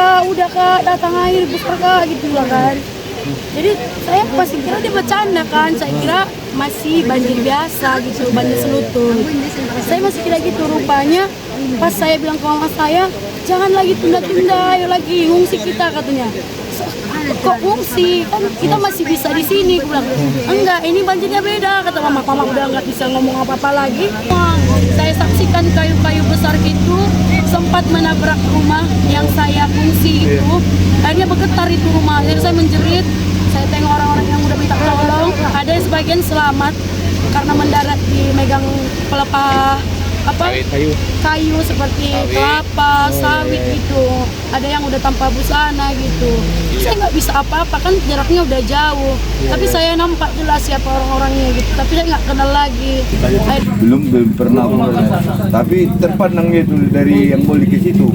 kak, udah kak, datang air besar kak, gitu lah kan. Jadi saya masih kira dia bercanda kan, saya kira masih banjir biasa gitu, banjir selutut. Saya masih kira gitu, rupanya pas saya bilang ke mama saya, jangan lagi tunda-tunda, ayo lagi ngungsi kita katanya. Kok ngungsi? Kan kita masih bisa di sini. Aku bilang, enggak, ini banjirnya beda, kata mama. Mama udah nggak bisa ngomong apa-apa lagi. Saya saksikan kayu-kayu besar itu sempat menabrak rumah yang saya fungsi itu. Akhirnya bergetar itu rumah. Akhirnya saya menjerit. Saya tengok orang-orang yang udah minta tolong. Ada yang sebagian selamat karena mendarat di megang pelepah kayu seperti kelapa, sawit gitu. Ada yang udah tanpa busana gitu. Saya nggak bisa apa-apa kan jaraknya udah jauh. Tapi saya nampak jelas siapa orang-orangnya gitu. Tapi saya nggak kenal lagi. Belum pernah. Tapi terpandang itu dari yang boleh ke situ.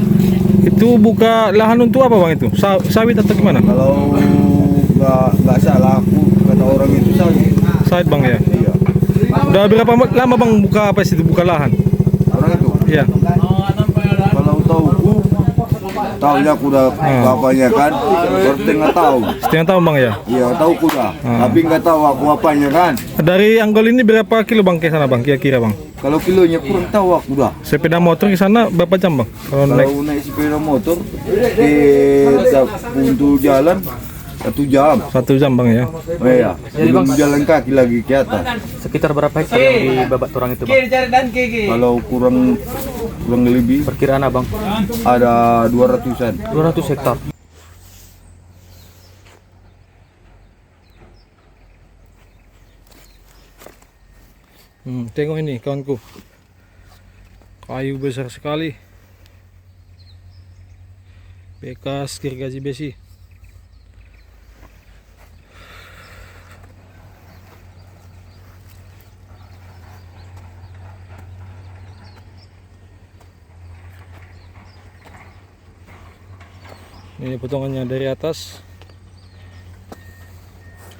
Itu buka lahan untuk apa bang itu? Sawit atau gimana? Kalau nggak salah aku kata orang itu sawit. Sawit bang ya. Iya. Udah berapa lama bang buka apa sih buka lahan? Orang itu. Iya. Kalau tahunya aku udah apanya kan, baru setengah tahun. Setengah tahun bang ya? Iya, tahu aku dah. Tapi nggak tahu aku apanya kan. Dari Anggol ini berapa kilo bang ke sana bang kira-kira bang? Kalau kilonya kurang tahu aku dah. Sepeda motor ke sana berapa jam bang? Kalau naik sepeda motor untuk jalan 1 jam. 1 jam bang ya? Oh iya, belum jalan kaki lagi ke atas. Sekitar berapa hektar yang di Babat Torang itu bang? Kalau kurang lebih Perkiraan abang? ada 200-an. 200 hektar. Tengok ini kawanku, kayu besar sekali, bekas gergaji besi. Ini potongannya dari atas,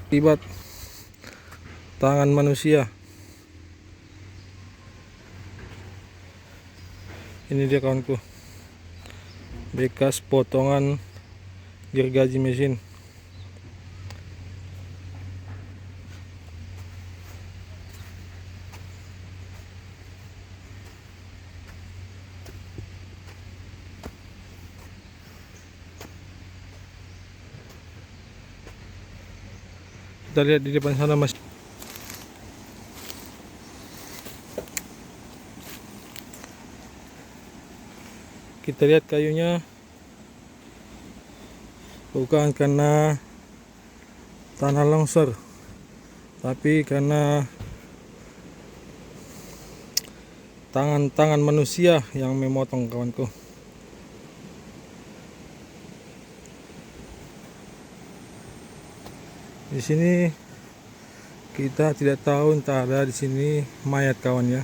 akibat tangan manusia. Ini dia kawanku, bekas potongan gergaji mesin. Kita lihat di depan sana mas. Kita lihat kayunya, bukan karena tanah longsor, tapi karena tangan-tangan manusia yang memotong kawanku. Di sini kita tidak tahu, entah ada di sini mayat kawan ya.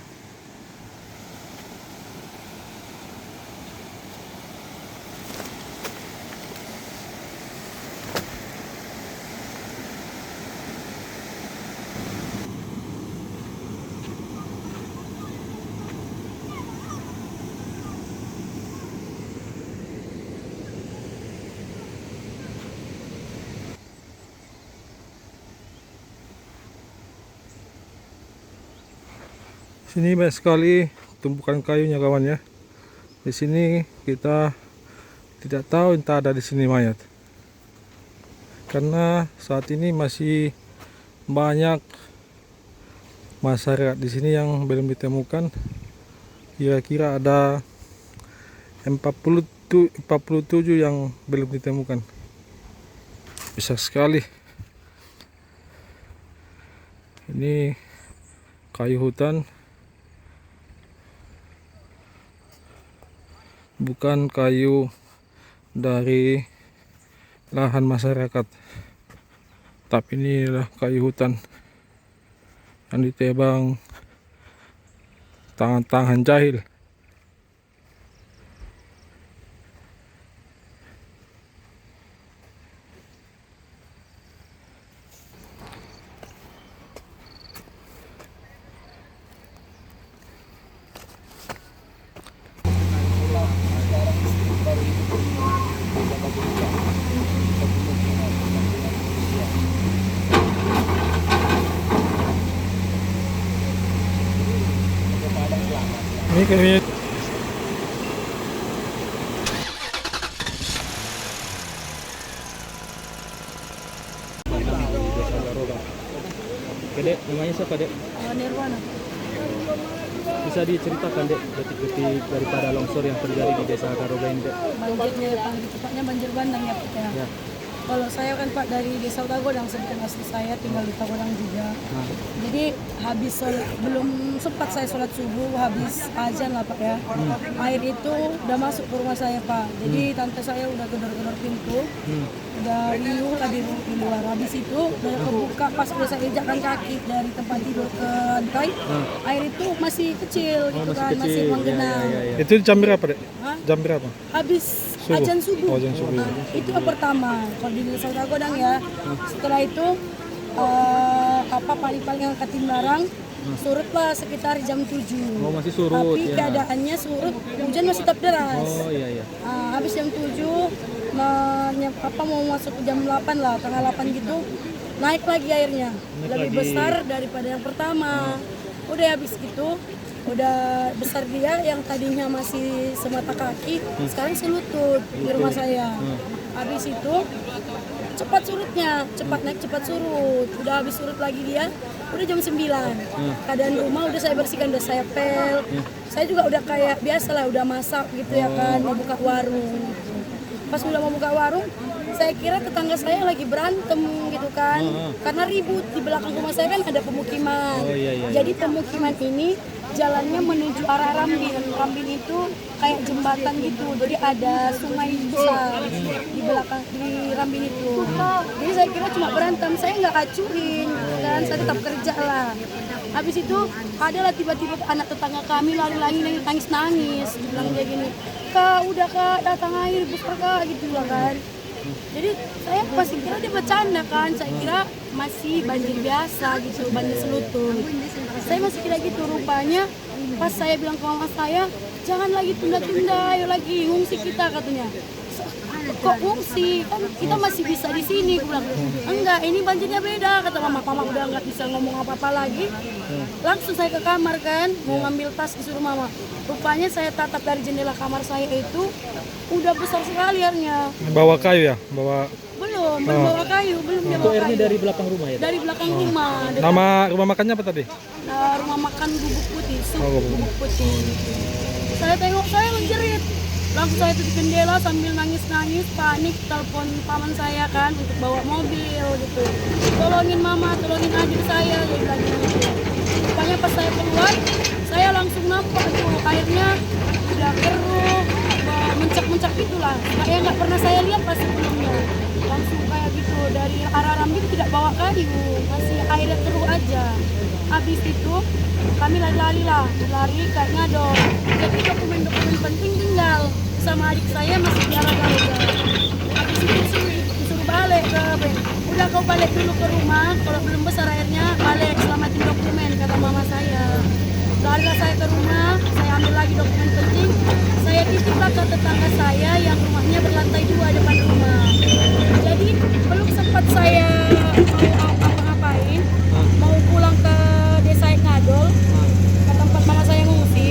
Sini banyak sekali tumpukan kayunya kawan ya. Di sini kita tidak tahu entah ada di sini mayat. Karena saat ini masih banyak masyarakat di sini yang belum ditemukan. Kira-kira ada 47 yang belum ditemukan. Besar sekali. Ini kayu hutan, bukan kayu dari lahan masyarakat, tapi ini adalah kayu hutan yang ditebang tangan-tangan jahil. Ini kayaknya Dek, namanya siapa Dek? Nirwana. Bisa diceritakan Dek detik-detik daripada longsor yang terjadi di desa Garoga ini Dek? Banjirnya paling cepatnya banjir bandang ya Pak ya. Ya. Kalau saya kan Pak dari desa Utagodang, sebetulnya asli saya tinggal di Utagodang juga. Jadi habis belum sempat saya sholat subuh, habis azan lah Pak ya. Air itu udah masuk ke rumah saya Pak. Jadi tante saya udah gedor-gedor pintu, udah riuh lah di luar. Habis itu udah kebuka, pas udah saya injakkan kaki dari tempat tidur ke lantai, air itu masih kecil gitu kan, masih menggenang. itu jam berapa, Dek? Hah? Jam berapa? Habis Subuh. azan subuh. Oh, azan subuh. Nah, itu yang pertama. Kalau di desa Utagodang ya. Setelah itu paling-paling angkatin barang surutlah sekitar jam 7. Oh, masih surut, Tapi ya. keadaannya surut, hujan masih tetap deras. Oh iya. Habis jam 7 mau masuk ke jam 8 lah, tengah 8 gitu. Naik lagi airnya. Lebih besar daripada yang pertama. Udah habis gitu. Udah besar dia, yang tadinya masih semata kaki, sekarang selutut di rumah saya. Habis itu cepat surutnya, cepat naik cepat surut. Udah habis surut lagi dia, udah jam 9. Keadaan rumah udah saya bersihkan, udah saya pel. Saya juga udah kayak biasa lah, udah masak gitu ya kan, mau buka warung. Pas udah mau buka warung, saya kira tetangga saya lagi berantem gitu kan, karena ribut. Di belakang rumah saya kan ada pemukiman. Jadi pemukiman ini jalannya menuju arah Rambin. Rambin itu kayak jembatan gitu, jadi ada sungai besar di belakang di Rambin itu. Jadi saya kira cuma berantem, saya nggak acurin dan saya tetap kerja lah. Habis itu adalah tiba-tiba anak tetangga kami lari-lari nangis-nangis, bilang kayak gini, "Kak, udah Kak, datang air besar Kak," gitu lah kan. Jadi saya pasti kira dia bercanda kan, saya kira masih banjir biasa gitu, banjir selutut. Saya masih kira gitu, rupanya pas saya bilang ke mama saya, "Jangan lagi tunda-tunda, ayo lagi ngungsi kita," katanya. "Kok ngungsi? Kan kita masih bisa di sini." Aku bilang, "Enggak, ini banjirnya beda," kata mama. Mama udah nggak bisa ngomong apa-apa lagi. Langsung saya ke kamar kan, mau ngambil tas disuruh mama. Rupanya saya tatap dari jendela kamar saya itu udah besar sekali airnya. Bawa kayu ya? Bawa Belum bawa kayu, belum dia Itu bawa airnya kayu. dari belakang rumah ya? Dari belakang rumah. Dekat, nama rumah makannya apa tadi? rumah makan Bubuk Putih, sup Oh, Bubuk Putih. Saya tengok, saya menjerit. Langsung saya tutup jendela sambil nangis-nangis, panik, telepon paman saya kan untuk bawa mobil gitu. "Tolongin mama, tolongin adik saya," dia bilang gitu. Rupanya pas saya keluar, saya langsung nampak tuh airnya udah keruh, mencak-mencak gitulah. Kayak nggak pernah saya lihat pas sebelumnya. Langsung kayak gitu, dari arah Rambin tidak bawa kayu, masih airnya keruh aja. Habis itu kami lari kayak ngadol. Jadi dokumen-dokumen penting tinggal sama adik saya masih di arah Garuda. Habis itu disuruh balik ke udah kau balik dulu ke rumah, kalau belum besar airnya balik, selamatin dokumen, kata mama saya. Larilah saya ke rumah, saya ambil lagi dokumen penting, saya titiplah ke tetangga saya yang rumahnya berlantai 2 depan rumah. Jadi belum sempat saya mau apa-ngapain, mau pulang ke desa Ngadol, ke tempat mama saya ngungsi,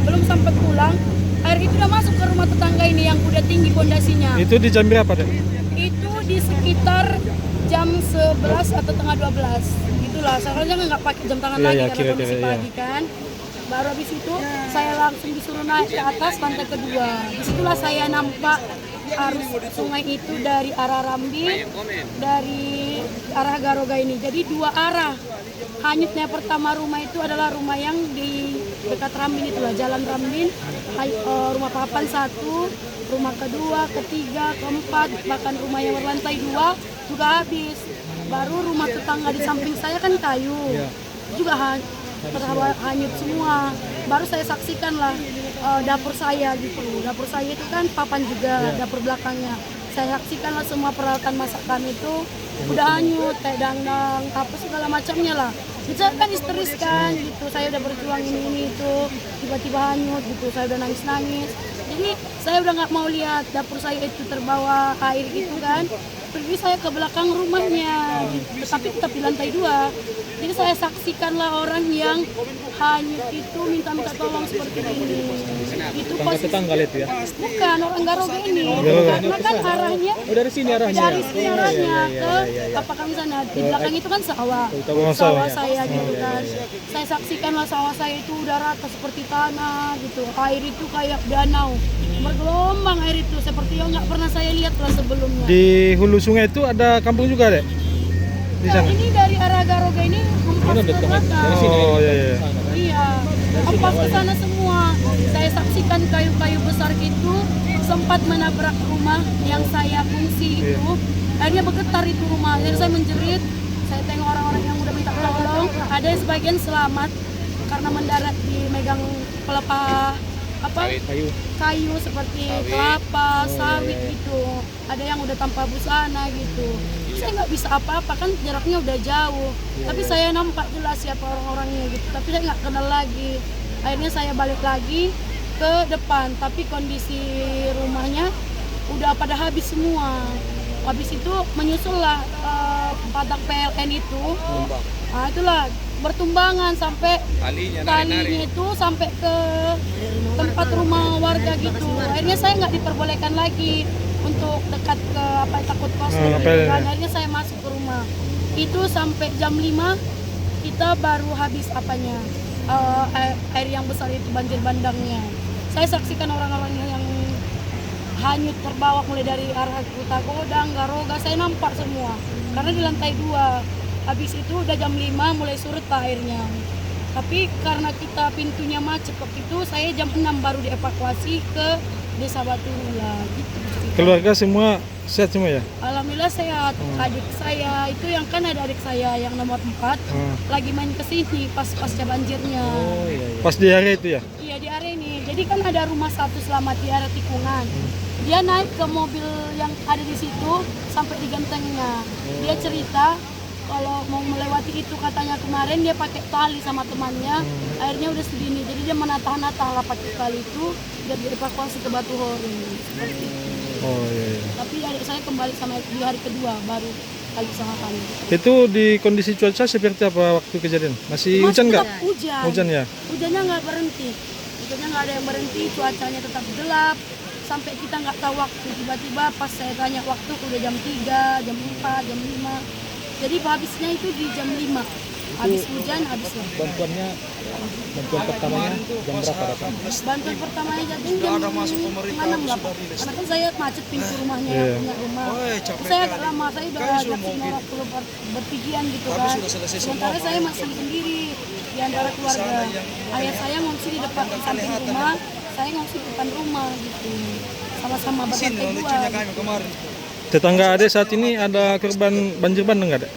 belum sempat pulang, air itu udah masuk ke rumah tetangga ini yang udah tinggi pondasinya. Itu di jam berapa, Dek? Itu di sekitar jam 11 atau tengah 12. Itulah, soalnya nggak pakai jam tangan lagi karena kira-kira, kondisi pagi kan. Baru habis itu saya langsung disuruh naik ke atas lantai kedua. Disitulah saya nampak arus sungai itu dari arah Rambin, dari arah Garoga ini. Jadi dua arah. Hanyutnya pertama rumah itu adalah rumah yang di dekat Rambin itulah, Jalan Rambin, rumah papan 1, rumah kedua, ketiga, keempat, bahkan rumah yang berlantai 2 juga habis. Baru rumah tetangga di samping saya kan kayu, juga hanyut semua. Baru saya saksikan lah dapur saya gitu. Dapur saya itu kan papan juga, dapur belakangnya. Saya saksikan lah semua peralatan masakan itu udah hanyut, kayak dangdang, apa segala macamnya lah. Bisa kan histeris kan gitu, saya udah berjuang ini itu, tiba-tiba hanyut gitu, saya udah nangis-nangis. Jadi saya udah nggak mau lihat dapur saya itu terbawa air gitu kan. pergi saya ke belakang rumahnya, tetap di lantai 2. Jadi saya saksikanlah orang yang hanyut itu minta tolong seperti ini. Itu posisi Tetangga lihat ya. bukan orang Garoga ini, karena kan arahnya Oh, dari sini arahnya. dari sini arahnya ke apakah sana di belakang itu kan sawah, sawah sawah ya? saya gitu kan. Saya saksikanlah sawah saya itu udah rata seperti tanah gitu, air itu kayak danau bergelombang, air itu seperti yang nggak pernah saya lihat lah sebelumnya. Di hulu sungai itu ada kampung juga, Dek? Di Nah, sana? ini dari arah Garoga ini hempas ke belakang. Oh, iya, iya. Iya, hempas ke sana semua. Saya saksikan kayu-kayu besar itu sempat menabrak rumah yang saya fungsi itu. Akhirnya bergetar itu rumah. Jadi saya menjerit. Saya tengok orang-orang yang udah minta tolong. Ada yang sebagian selamat karena mendarat di megang pelepah apa kayu seperti kelapa, sawit gitu. Ada yang udah tanpa busana gitu. Saya nggak bisa apa-apa kan jaraknya udah jauh. Tapi saya nampak jelas siapa orang-orangnya gitu. Tapi saya nggak kenal lagi. Akhirnya saya balik lagi ke depan. Tapi kondisi rumahnya udah pada habis semua. Habis itu menyusullah padak PLN itu. Nah, itulah bertumbangan sampai talinya itu sampai ke tempat rumah warga gitu. Akhirnya saya nggak diperbolehkan lagi untuk dekat ke takut koster gitu kan. Akhirnya saya masuk ke rumah. Itu sampai jam 5 kita baru habis apanya air yang besar itu, banjir bandangnya. Saya saksikan orang-orang yang hanyut terbawa mulai dari arah Kuta Godang, Garoga, saya nampak semua. Karena di lantai 2. Habis itu udah jam 5 mulai surut airnya. Tapi karena kita pintunya macet waktu itu, saya jam 6 baru dievakuasi ke Desa Batu Hula gitu. Keluarga semua sehat semua ya? Alhamdulillah sehat. Adik saya itu yang kan ada adik saya yang nomor 4 lagi main ke sini pasca banjirnya. Pas di hari itu ya? Iya di area ini. Jadi kan ada rumah satu selamat di area tikungan. Dia naik ke mobil yang ada di situ sampai di gentengnya. Dia cerita kalau mau melewati itu katanya kemarin dia pakai tali sama temannya. Airnya udah segini. Jadi dia menatah-natah lah pakai tali itu biar dievakuasi ke Batu Hori. Seperti itu. Oh iya, iya. Tapi adik saya kembali sama di hari kedua baru lagi sama kami. Itu di kondisi cuaca seperti apa waktu kejadian? Masih hujan nggak? Tetap hujan. Hujan ya? Hujannya nggak berhenti. Hujannya nggak ada yang berhenti. Cuacanya tetap gelap. Sampai kita nggak tahu waktu. Tiba-tiba pas saya tanya waktu udah jam 3, jam 4, jam 5. Jadi habisnya itu di jam 5. Habis hujan, habisnya. Bantuan pertamanya jam berapa datang? Bantuan pertamanya jatuh jam 6 lah Pak. Karena kan saya macet pintu rumahnya yang punya rumah. Terus saya agak lama, saya udah ajak semua orang keluar berpikiran gitu kan. Sementara saya masih sendiri di antara keluarga. Ayah saya ngungsi di depan di samping rumah, saya ngungsi di depan rumah gitu. Sama-sama berlantai 2. Tetangga Ade saat ini ada korban banjir bandang nggak ada?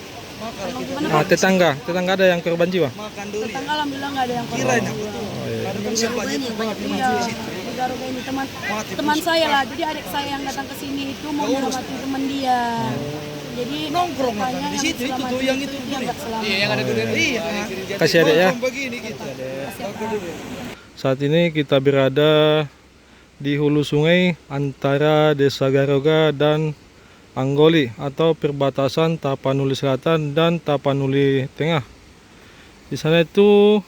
Gimana Pak? Tetangga ada yang korban jiwa? Tetangga alhamdulillah nggak ada yang korban jiwa. Iya, di Garuga ini teman saya lah. Jadi adik saya yang datang ke sini itu mau nyelamatin teman dia. Jadi nongkrong di situ itu tuh yang itu dia nggak selamat. Iya, yang ada Iya. Kasih adek ya. Saat ini kita berada di hulu sungai antara Desa Garoga dan Anggoli atau perbatasan Tapanuli Selatan dan Tapanuli Tengah. Di sana itu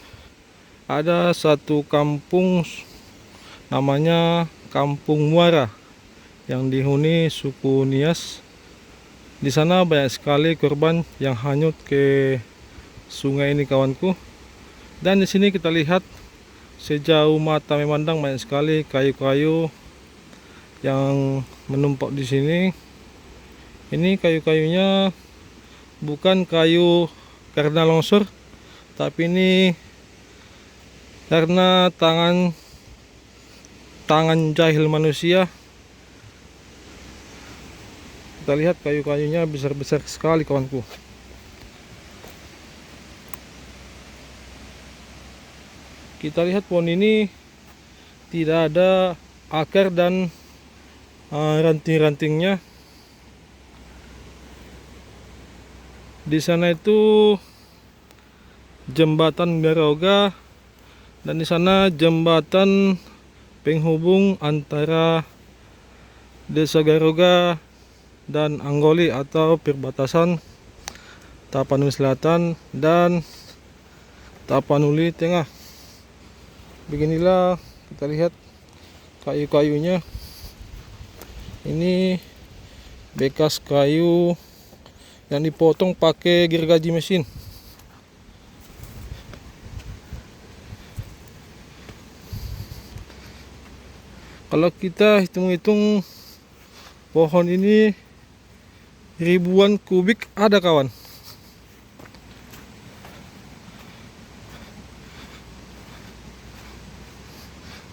ada satu kampung namanya Kampung Muara yang dihuni suku Nias. Di sana banyak sekali korban yang hanyut ke sungai ini kawanku. Dan di sini kita lihat sejauh mata memandang banyak sekali kayu-kayu yang menumpuk di sini. Ini kayu-kayunya bukan kayu karena longsor, tapi ini karena tangan jahil manusia. Kita lihat kayu-kayunya besar-besar sekali kawanku. Kita lihat pohon ini tidak ada akar dan ranting-rantingnya. Di sana itu jembatan Garoga dan di sana jembatan penghubung antara Desa Garoga dan Anggoli atau perbatasan Tapanuli Selatan dan Tapanuli Tengah. Beginilah kita lihat kayu-kayunya. Ini bekas kayu yang dipotong pakai gergaji mesin. Kalau kita hitung-hitung, pohon ini ribuan kubik ada, kawan.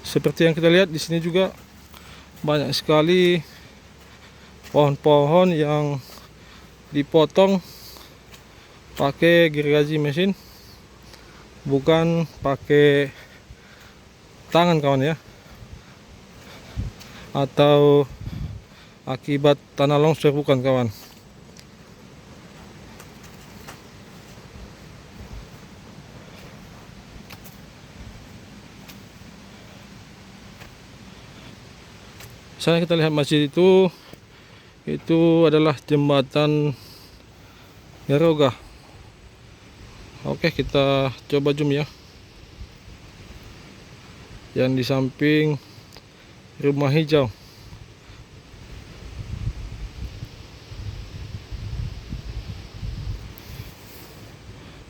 Seperti yang kita lihat di sini juga banyak sekali pohon-pohon yang dipotong pakai gergaji mesin, bukan pakai tangan, kawan ya, atau akibat tanah longsor, bukan, kawan. Misalnya kita lihat masjid itu adalah jembatan Garoga. Oke, kita coba zoom ya. Yang di samping rumah hijau.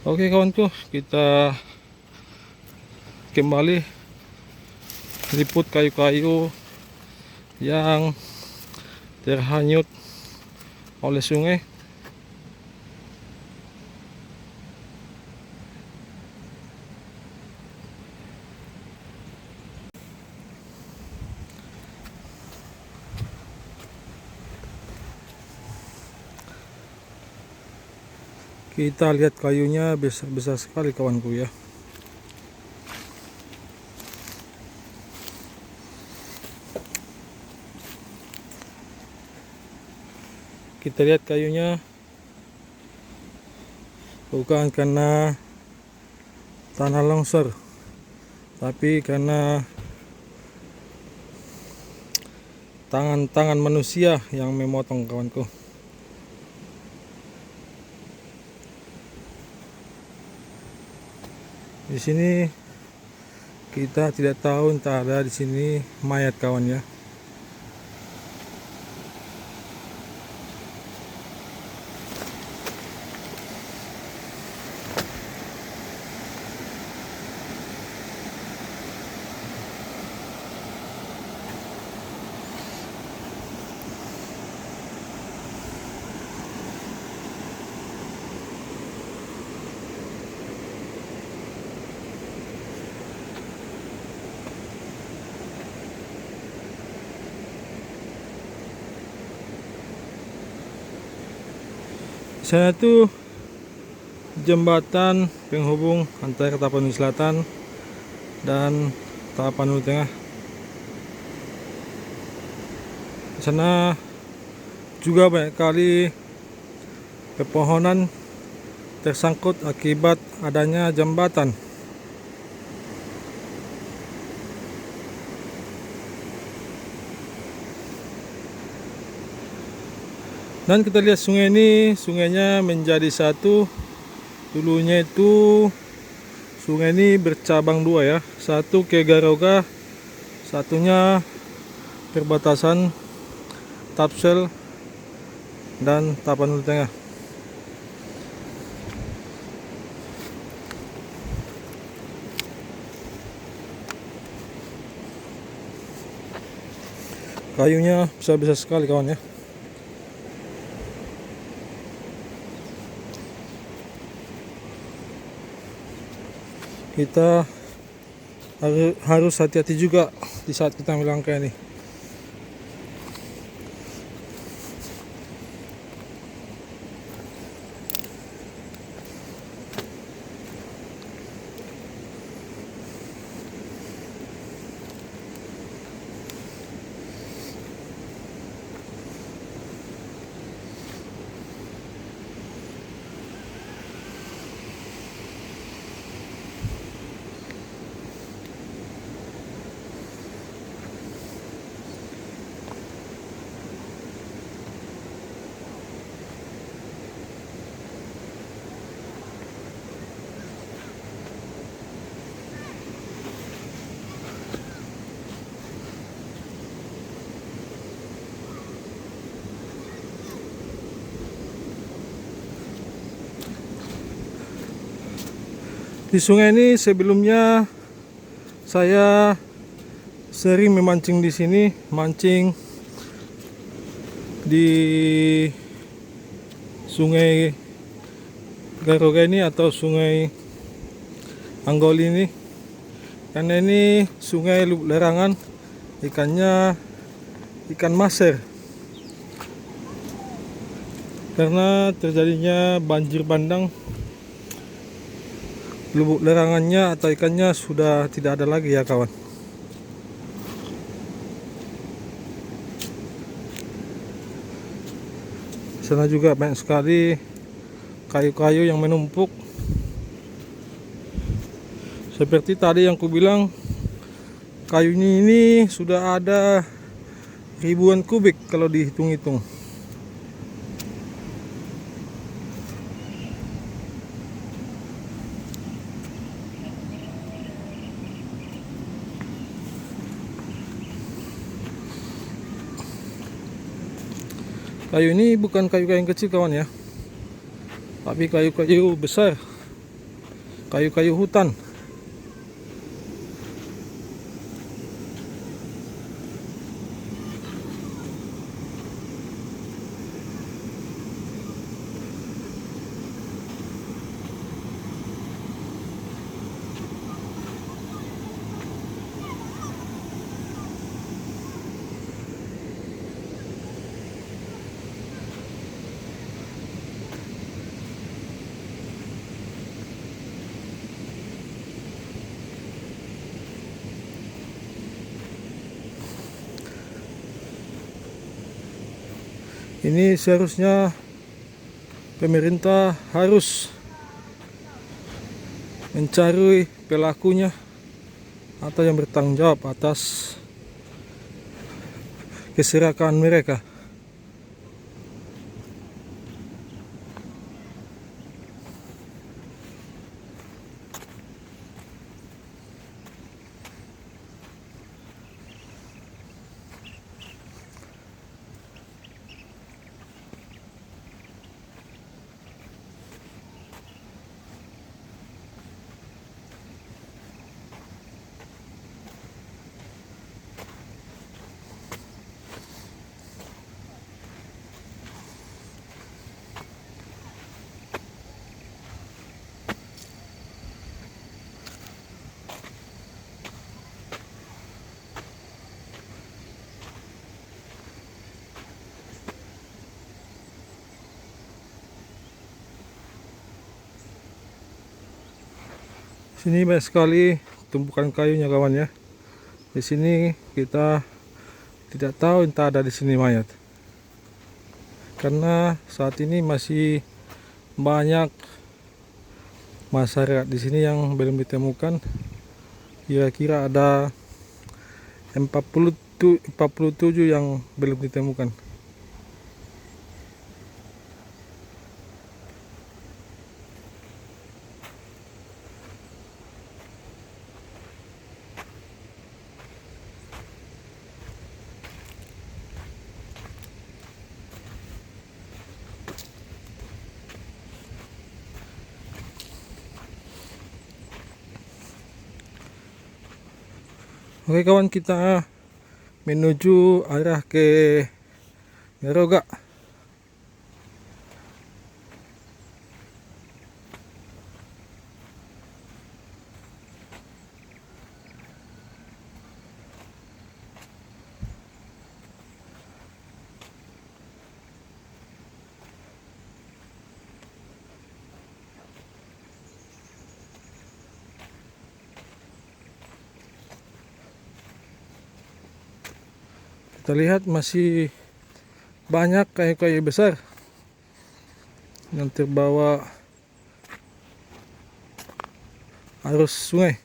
Oke kawanku, kita kembali liput kayu-kayu yang terhanyut oleh sungai. Kita lihat kayunya besar-besar sekali, kawanku ya. Kita lihat kayunya, bukan karena tanah longsor, tapi karena tangan-tangan manusia yang memotong, kawanku. Di sini kita tidak tahu, entah ada di sini mayat, kawan ya. Saya tuh jembatan penghubung antara Tapanuli Selatan dan Tapanuli Tengah. Di sana juga banyak kali pepohonan tersangkut akibat adanya jembatan. Dan kita lihat sungai ini, sungainya menjadi satu. Dulunya itu sungai ini bercabang dua ya, satu ke Garoga, satunya perbatasan Tapsel dan Tapanuli Tengah. Kayunya besar-besar sekali, kawan ya. Kita harus hati-hati juga di saat kita melangkah ini. Di sungai ini sebelumnya saya sering memancing di sini, mancing di sungai Garoga ini atau sungai Anggoli ini, karena ini sungai Lubuk Lerangan, ikannya ikan maser. Karena terjadinya banjir bandang, lubuk lerangannya atau ikannya sudah tidak ada lagi ya kawan. Sana juga banyak sekali kayu-kayu yang menumpuk. Seperti tadi yang ku bilang, kayunya ini sudah ada ribuan kubik kalau dihitung-hitung. Kayu ini bukan kayu-kayu yang kecil kawan ya, tapi kayu-kayu besar, kayu-kayu hutan. Ini seharusnya pemerintah harus mencari pelakunya atau yang bertanggung jawab atas keserakahan mereka. Sini banyak sekali tumpukan kayunya kawan ya. Di sini kita tidak tahu entah ada di sini mayat. Karena saat ini masih banyak masyarakat di sini yang belum ditemukan. Kira-kira ada 47 yang belum ditemukan. Oke kawan, kita menuju arah ke Garoga. Kita lihat masih banyak kayu-kayu besar yang terbawa arus sungai.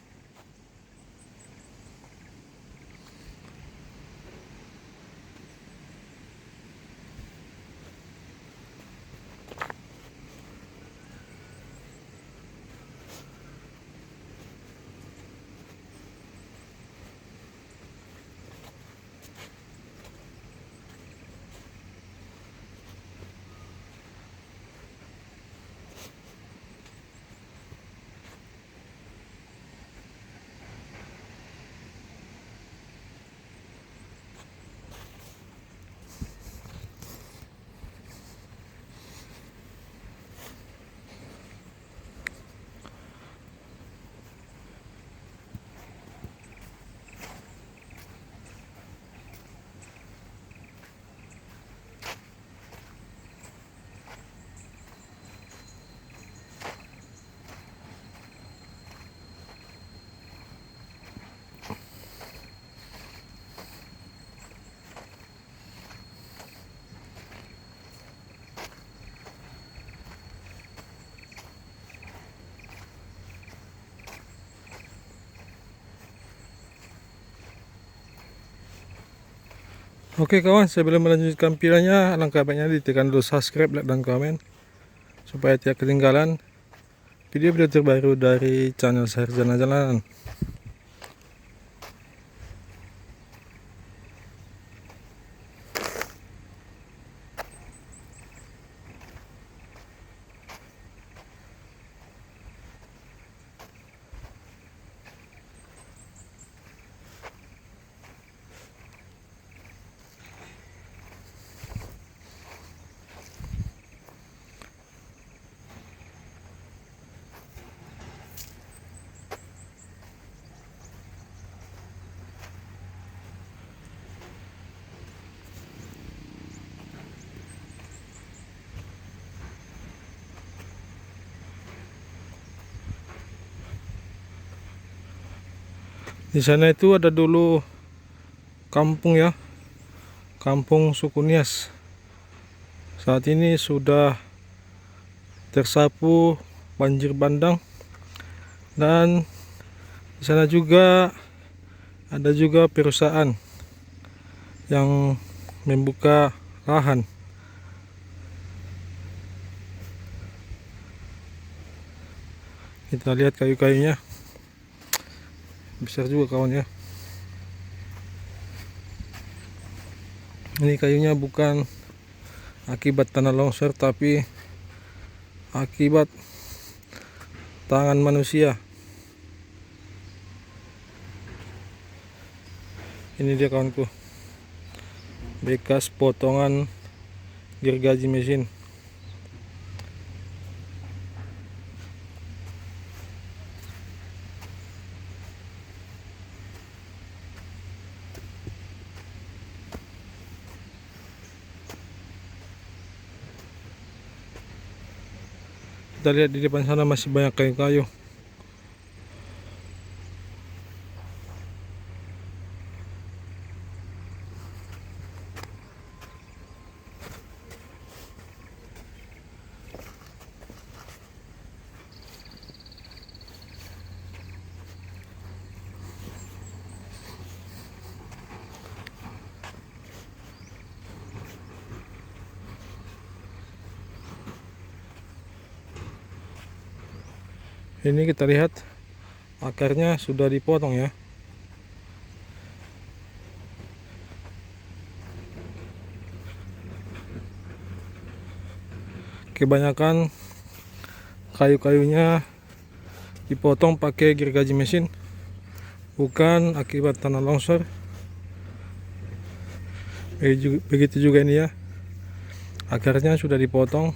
Oke kawan, sebelum melanjutkan videonya, alangkah baiknya ditekan dulu subscribe, like, dan komen supaya tidak ketinggalan video-video terbaru dari channel Sarjana Jalanan. Di sana itu ada dulu kampung ya, kampung suku Nias. Saat ini sudah tersapu banjir bandang, dan di sana juga ada juga perusahaan yang membuka lahan. Kita lihat kayu-kayunya, besar juga kawan ya. Ini kayunya bukan akibat tanah longsor, tapi akibat tangan manusia. Ini dia kawanku, bekas potongan gergaji mesin. Kita lihat di depan sana masih banyak kayu-kayu. Ini kita lihat akarnya sudah dipotong ya. Kebanyakan kayu-kayunya dipotong pakai gergaji mesin, bukan akibat tanah longsor. Begitu juga ini ya, akarnya sudah dipotong.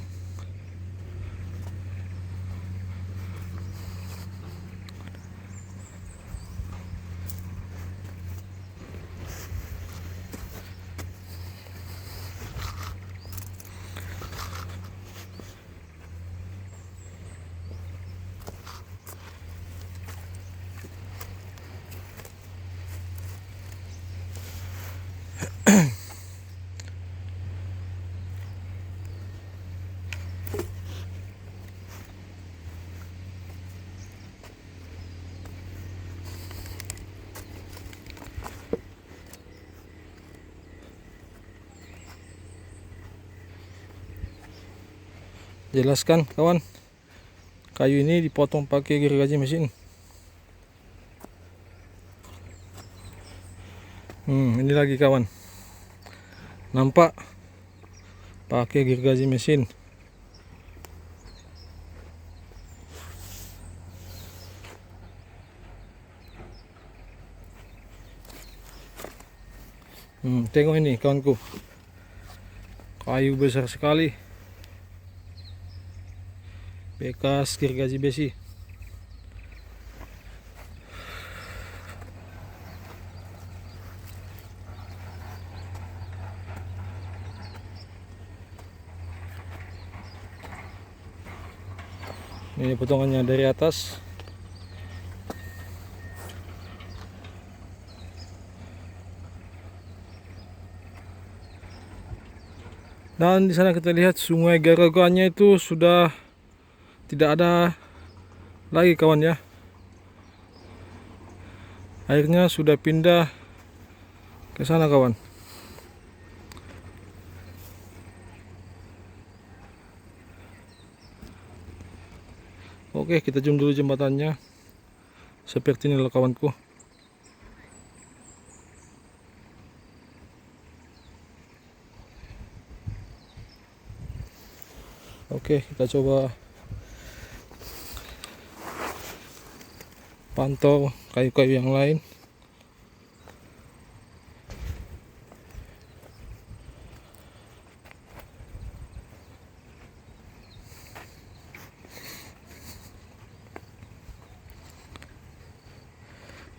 Jelaskan kawan, kayu ini dipotong pakai gergaji mesin. Ini lagi kawan, nampak pakai gergaji mesin. Tengok ini kawanku, kayu besar sekali, bekas gergaji besi. Ini potongannya dari atas. Dan di sana kita lihat sungai Garoganya itu sudah tidak ada lagi kawan ya. Airnya sudah pindah ke sana kawan. Oke, kita zoom dulu jembatannya. Seperti inilah kawanku. Oke, kita coba pantau kayu-kayu yang lain.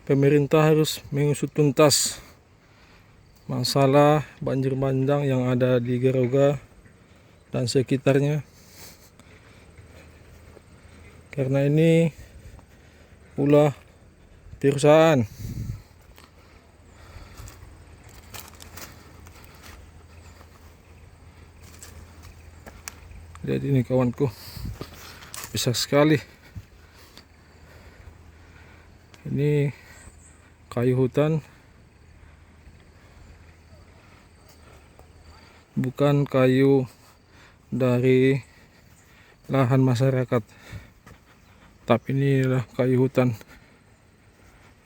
Pemerintah harus mengusut tuntas masalah banjir bandang yang ada di Garuga dan sekitarnya, karena ini ulah perusahaan. Lihat ini kawanku, besar sekali. Ini kayu hutan, bukan kayu dari lahan masyarakat, tapi ini adalah kayu hutan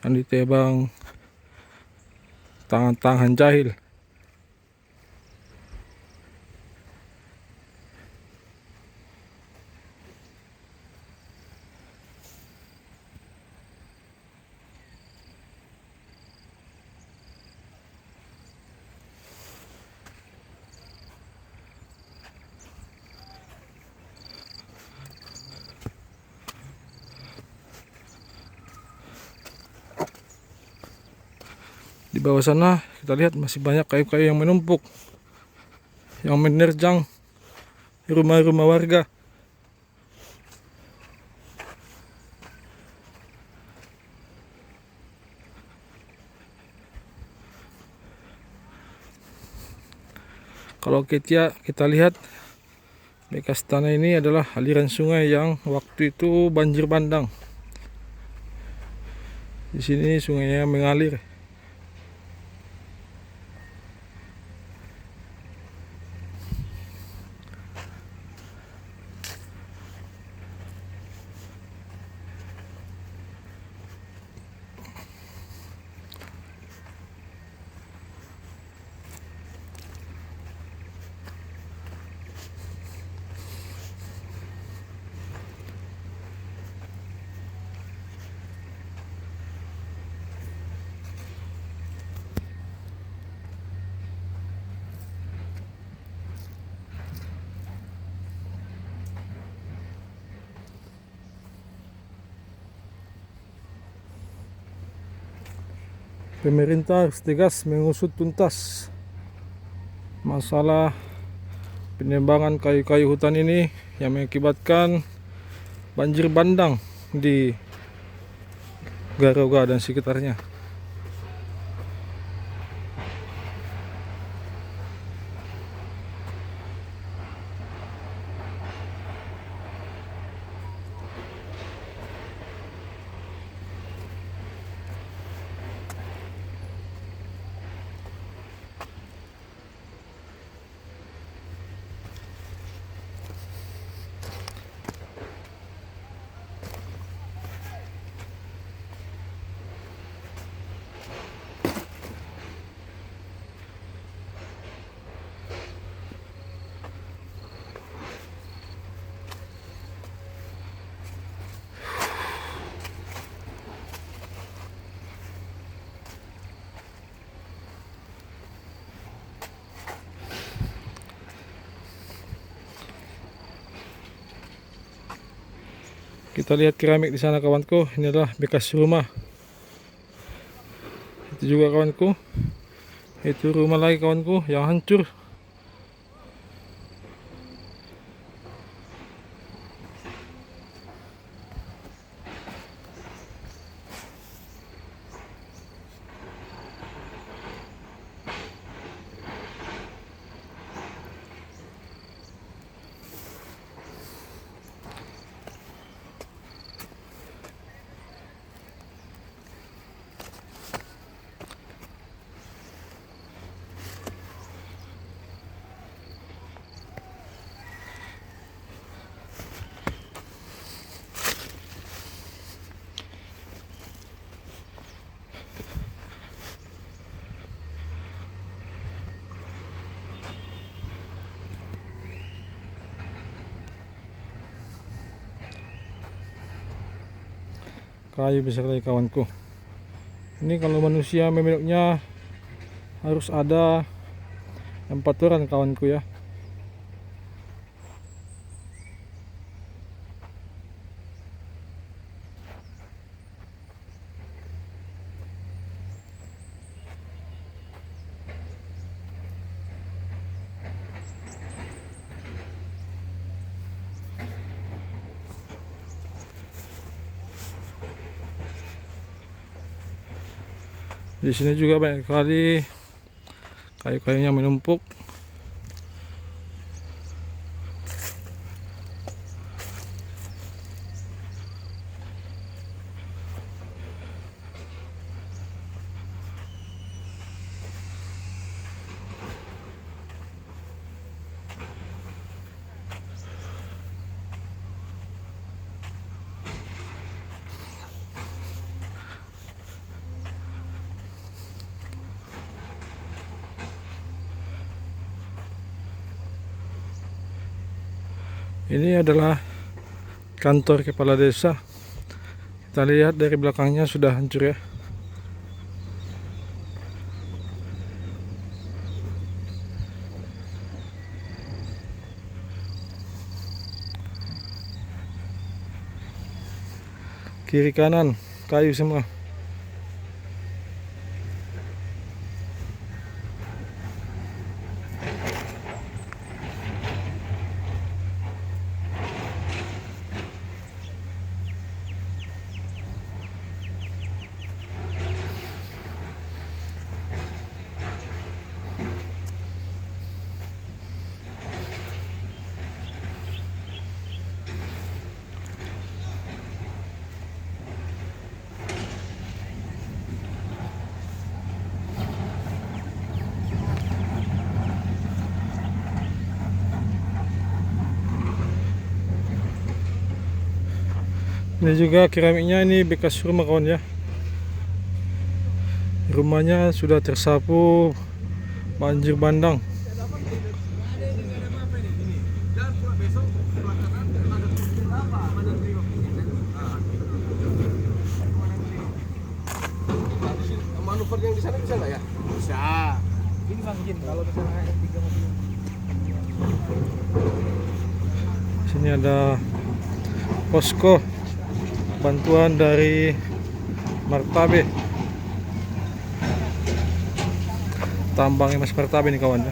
yang ditebang tangan-tangan jahil. Di bawah sana kita lihat masih banyak kayu-kayu yang menumpuk, yang menerjang rumah-rumah warga. Kalau kita lihat bekas tanah ini adalah aliran sungai yang waktu itu banjir bandang. Di sini sungainya mengalir. Pemerintah harus tegas mengusut tuntas masalah penebangan kayu-kayu hutan ini yang mengakibatkan banjir bandang di Garuga dan sekitarnya. Kita lihat keramik di sana kawanku, ini adalah bekas rumah. Itu juga kawanku, itu rumah lagi kawanku yang hancur. kayu besar lagi kawanku. Ini kalau manusia memeluknya harus ada 4 orang kawanku ya. Di sini juga banyak sekali kayu-kayunya menumpuk. Ini adalah kantor kepala desa. Kita lihat dari belakangnya sudah hancur ya. Kiri kanan kayu semua. Ini juga keramiknya, ini bekas rumah kawan ya. Rumahnya sudah tersapu banjir bandang. Manuver yang di sana bisa nggak ya? Bisa. Ini Bang Jin kalau misalnya R3 mobil. Sini ada posko bantuan dari Martabe. Tambangnya Mas Martabe nih kawan ya.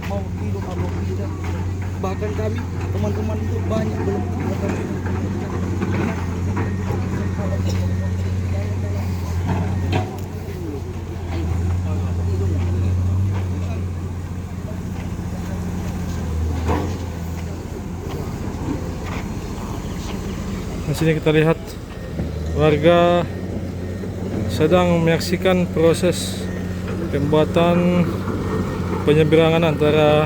Mau kilo mau kilo. Bahkan kami teman-teman itu banyak belum Di sini kita lihat warga sedang menyaksikan proses pembuatan penyeberangan antara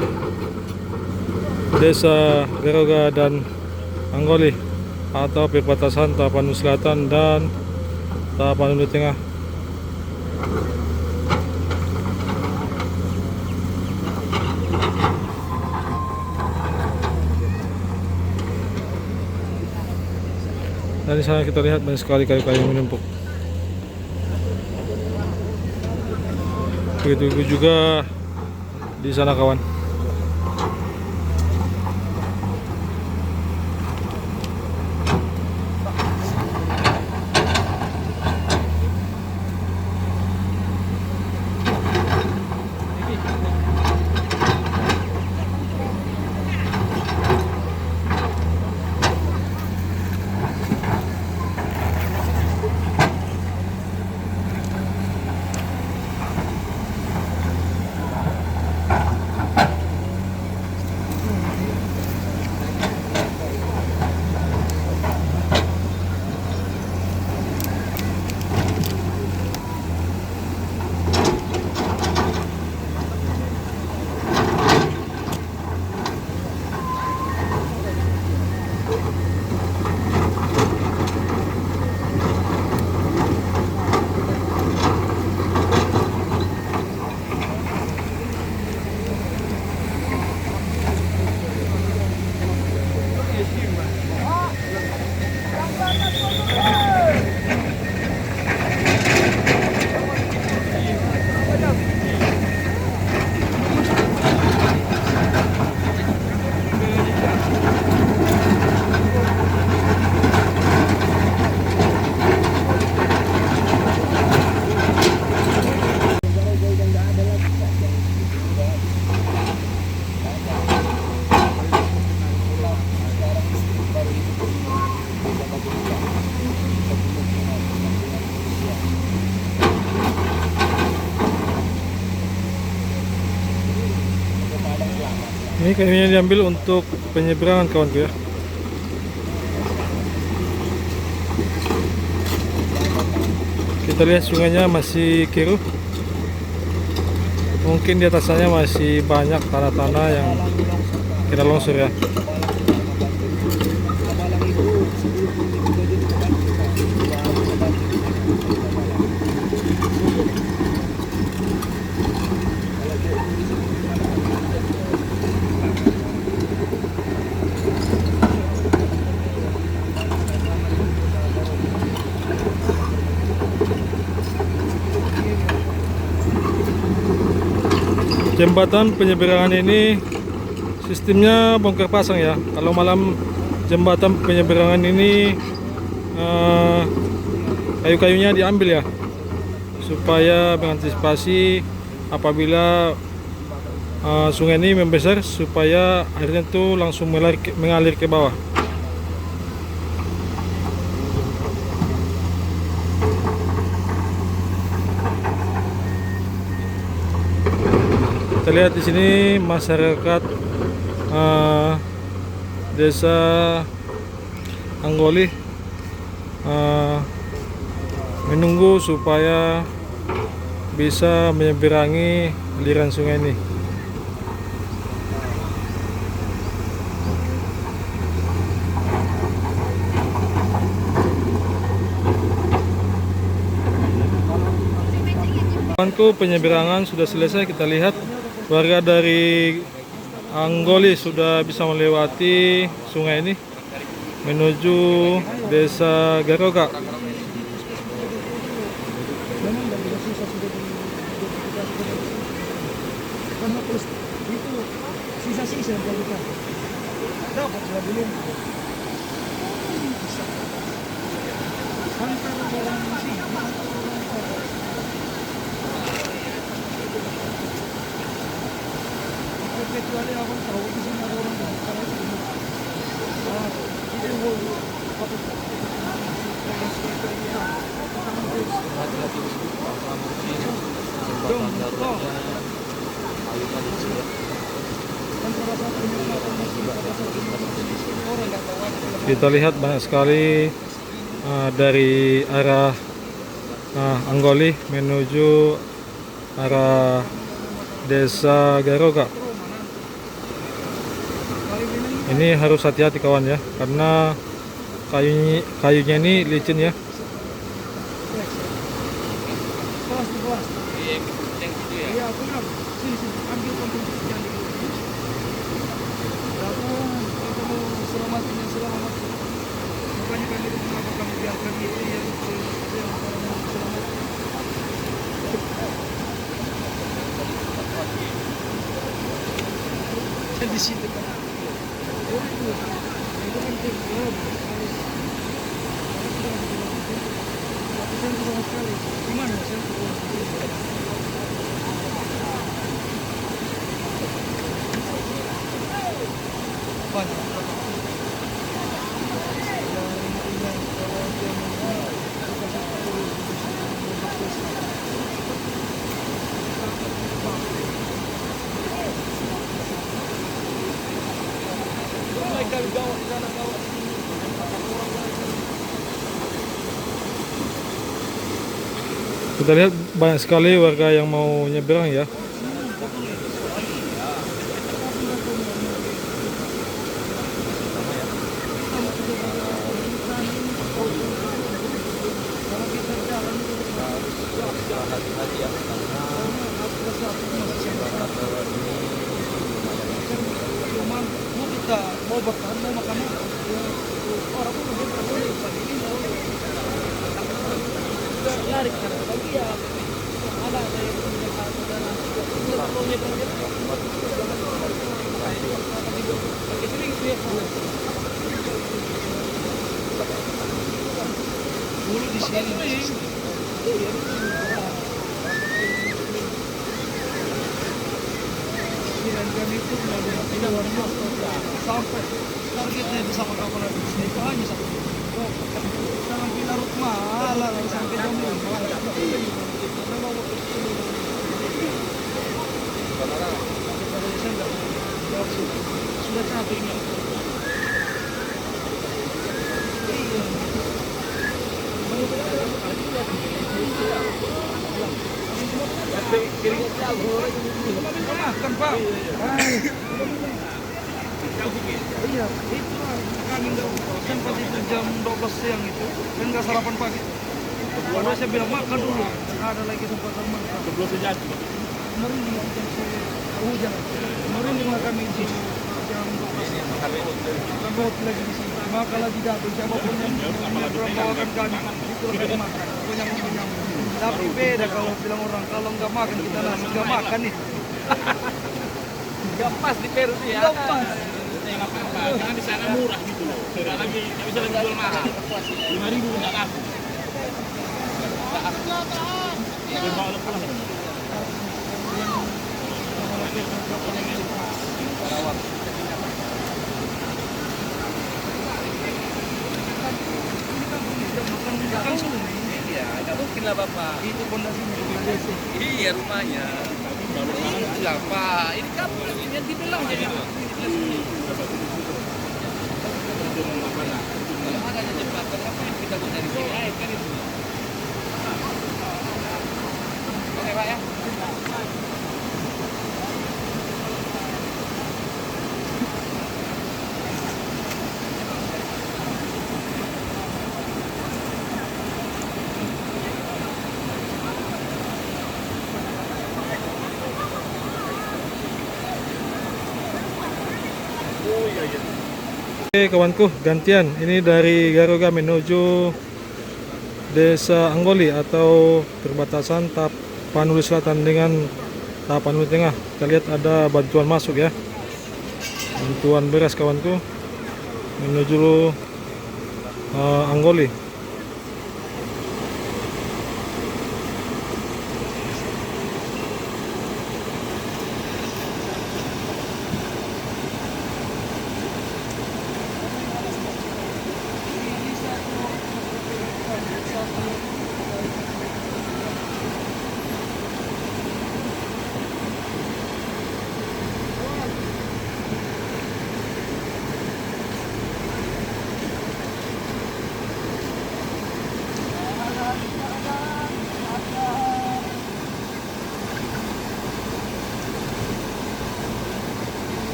Desa Garoga dan Anggoli atau perbatasan Tapanuli Selatan dan Tapanuli Tengah. Dan di sana kita lihat banyak sekali kayu-kayu menumpuk. Begitu juga di sana kawan. Ini kayaknya diambil untuk penyeberangan kawanku ya. Kita lihat sungainya masih keruh. Mungkin di atasnya masih banyak tanah-tanah yang kena longsor ya. Jembatan penyeberangan ini sistemnya bongkar pasang ya. Kalau malam jembatan penyeberangan ini kayu-kayunya diambil ya, supaya mengantisipasi apabila sungai ini membesar, supaya airnya itu langsung mengalir ke bawah. Kita lihat di sini masyarakat desa Anggoli menunggu supaya bisa menyeberangi aliran sungai ini. Kawanku, penyeberangan sudah selesai. Kita lihat warga dari Anggoli sudah bisa melewati sungai ini menuju desa Garoga. Kita lihat banyak sekali dari arah Anggoli menuju arah desa Garoga. Ini harus hati-hati kawan ya, karena kayunya ini licin ya. Kita lihat banyak sekali warga yang mau nyebrang ya. Sampai targetnya itu sama kapal di sini itu hanya satu. Jangan larut malah sampai jam 5. Makan Pak. Iya, itu kami sempat itu jam 12 siang itu, kan nggak sarapan pagi. Padahal saya bilang makan dulu, ada lagi kesempatan makan. Sebelum sejak Kemarin di jam hujan, kemarin di rumah kami di jam 12 makan roti lagi di sini. Makan lagi datang siapapun yang bawakan kami, itu lagi makan. Pokoknya mau. Tapi beda kalau bilang orang kalau nggak makan kita nasi nggak makan nih. nggak pas di Peru sih ya. Nggak pas. Karena di sana murah gitu loh. Tidak lagi, nggak bisa lagi jual mahal. 5.000 nggak laku. Makan sungai. Iya, nggak mungkin lah Bapak. Itu pondasinya. Iya rumahnya. Itulah Pak, ini kampung ini yang dibilang jadi. Kalau ada jembatan apa yang kita mau dari sini? Kan itu. Oke Pak ya. Oke kawanku, gantian. Ini dari Garuga menuju Desa Anggoli atau perbatasan Tapanuli Selatan dengan Tapanuli Tengah. Kita lihat ada bantuan masuk ya. Bantuan beras kawanku menuju Anggoli.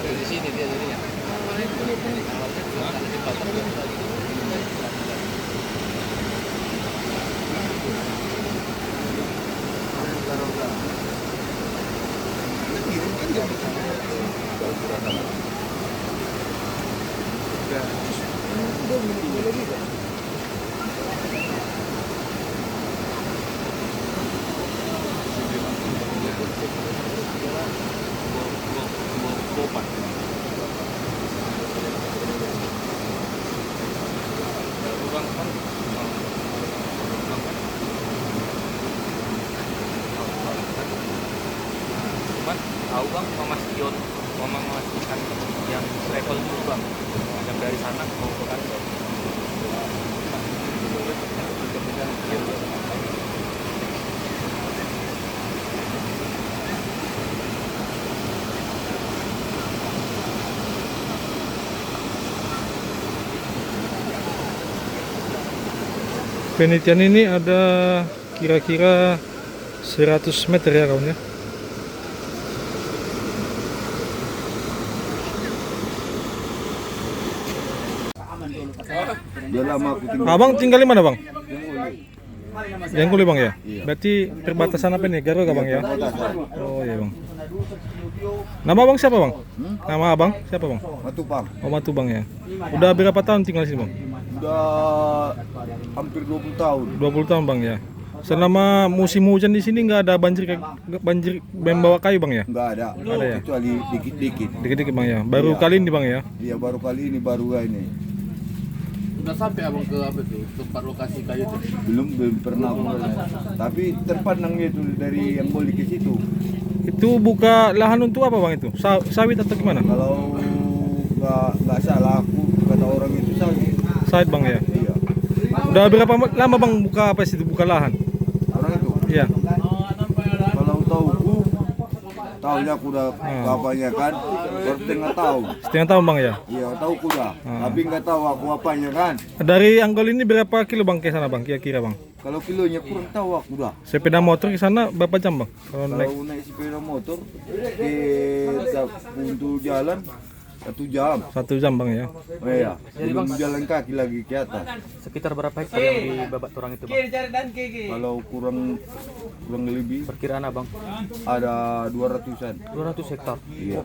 Di sini dia jadinya. Cuman tahu bang, memastikan yang travel dulu bang, yang dari sana mau ke kantor. Penelitian ini ada kira-kira 100 meter ya kawan ya. Dia lama aku tinggal. Abang tinggal di mana bang? Yang Kuli bang ya? Berarti perbatasan apa nih? Garuga bang ya? Oh iya bang. Nama abang siapa bang? Nama abang siapa bang? Matupang. Oh Matubang ya. Udah berapa tahun tinggal di sini bang? Udah hampir 20 tahun. 20 tahun bang ya. Selama musim hujan di sini nggak ada banjir banjir membawa kayu bang ya? Nggak ada. Ada ya? Kecuali dikit-dikit. Dikit-dikit bang ya. Baru Iya. kali ini bang ya. Iya baru kali ini ini. Udah sampai abang ke apa tuh tempat lokasi kayu itu? Belum pernah aku lihat. Tapi terpandang itu dari yang boleh ke situ. Itu buka lahan untuk apa bang itu? Sawit atau gimana? Kalau nggak salah aku kata orang itu sawit. Sawit bang ya. Iya. Udah berapa lama bang buka apa sih itu buka lahan? Orang itu. Iya. Kalau tahunya aku udah apanya kan baru setengah tahun. Setengah tahun bang ya. Iya tahu aku udah. Tapi nggak tahu aku apanya kan. Dari Anggol ini berapa kilo bang ke sana bang kira-kira bang? Kalau kilonya kurang tahu aku udah. Sepeda motor ke sana berapa jam bang? Kalau naik Kalau naik sepeda motor untuk jalan 1 jam. 1 jam bang ya. Oh iya. Belum jalan kaki lagi ke atas. Sekitar berapa hektar yang di babat torang itu bang? Kalau kurang lebih Perkiraan abang ada 200-an. 200 hektar. Iya.